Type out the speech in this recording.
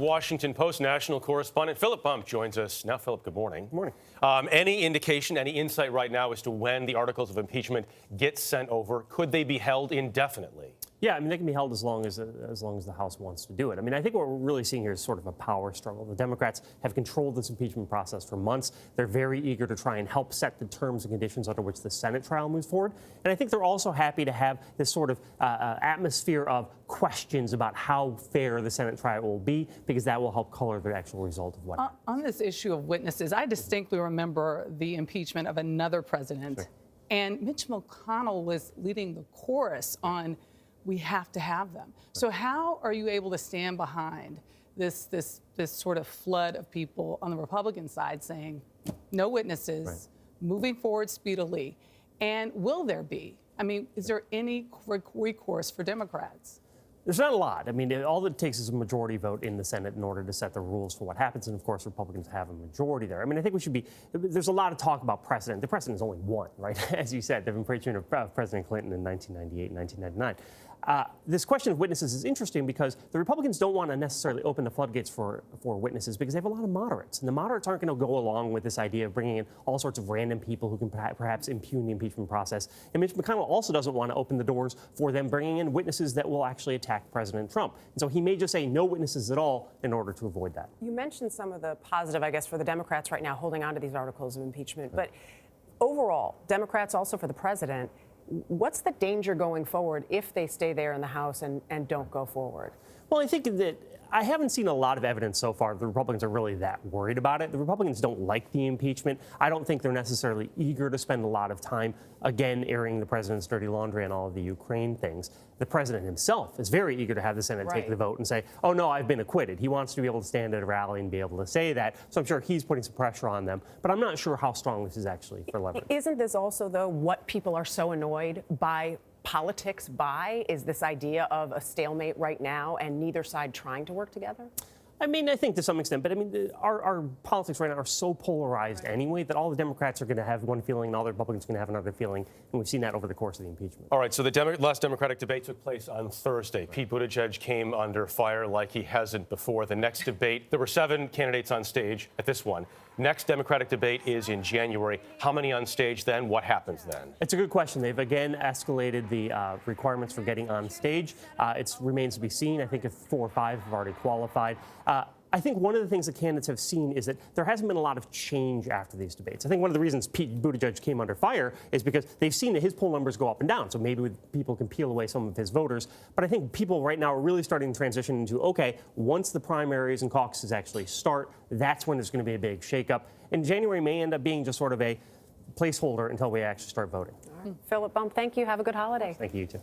Washington Post national correspondent Philip Bump joins us now. Philip, good morning. Good morning. Any indication, any insight right now as to when the articles of impeachment get sent over? Could they be held indefinitely? Yeah, I mean, they can be held as long as the House wants to do it. I mean, I think what we're really seeing here is sort of a power struggle. The Democrats have controlled this impeachment process for months. They're very eager to try and help set the terms and conditions under which the Senate trial moves forward. And I think they're also happy to have this sort of atmosphere of questions about how fair the Senate trial will be, because that will help color the actual result of what happens. On this issue of witnesses, I distinctly remember the impeachment of another president. Sure. And Mitch McConnell was leading the chorus on we have to have them. So how are you able to stand behind this sort of flood of people on the Republican side saying no witnesses, right, moving forward speedily? And will there be? I mean, is there any recourse for Democrats? There's not a lot. I mean, all it takes is a majority vote in the Senate in order to set the rules for what happens. And of course, Republicans have a majority there. I mean, I think we should be, there's a lot of talk about precedent. The precedent is only one, right? As you said, the impeachment of President Clinton in 1998 and 1999. This question of witnesses is interesting because the Republicans don't want to necessarily open the floodgates for witnesses because they have a lot of moderates. And the moderates aren't going to go along with this idea of bringing in all sorts of random people who can perhaps impugn the impeachment process. And Mitch McConnell also doesn't want to open the doors for them bringing in witnesses that will actually attack President Trump. And so he may just say no witnesses at all in order to avoid that. You mentioned some of the positive, I guess, for the Democrats right now holding on to these articles of impeachment. Right. But overall, Democrats also for the president, what's the danger going forward if they stay there in the House and don't go forward? Well, I think that I haven't seen a lot of evidence so far the Republicans are really that worried about it. The Republicans don't like the impeachment. I don't think they're necessarily eager to spend a lot of time, again, airing the president's dirty laundry on all of the Ukraine things. The president himself is very eager to have the Senate take the vote and say, oh, no, I've been acquitted. He wants to be able to stand at a rally and be able to say that. So I'm sure he's putting some pressure on them. But I'm not sure how strong this is actually for leverage. Isn't this also, though, what people are so annoyed by? Politics by is this idea of a stalemate right now and neither side trying to work together? I mean, I think to some extent, but I mean, our politics right now are so polarized anyway that all the Democrats are going to have one feeling and all the Republicans are going to have another feeling. And we've seen that over the course of the impeachment. All right, so the last Democratic debate took place on Thursday. Right. Pete Buttigieg came under fire like he hasn't before. The next debate, there were 7 candidates on stage at this one. Next Democratic debate is in January. How many on stage then? What happens then? It's a good question. They've again escalated the requirements for getting on stage. It remains to be seen. I think if 4 or 5 have already qualified. I think one of the things that candidates have seen is that there hasn't been a lot of change after these debates. I think one of the reasons Pete Buttigieg came under fire is because they've seen that his poll numbers go up and down. So maybe people can peel away some of his voters. But I think people right now are really starting to transition into, OK, once the primaries and caucuses actually start, that's when there's going to be a big shakeup. And January may end up being just sort of a placeholder until we actually start voting. All right. Philip Bump, thank you. Have a good holiday. Thank you, you too.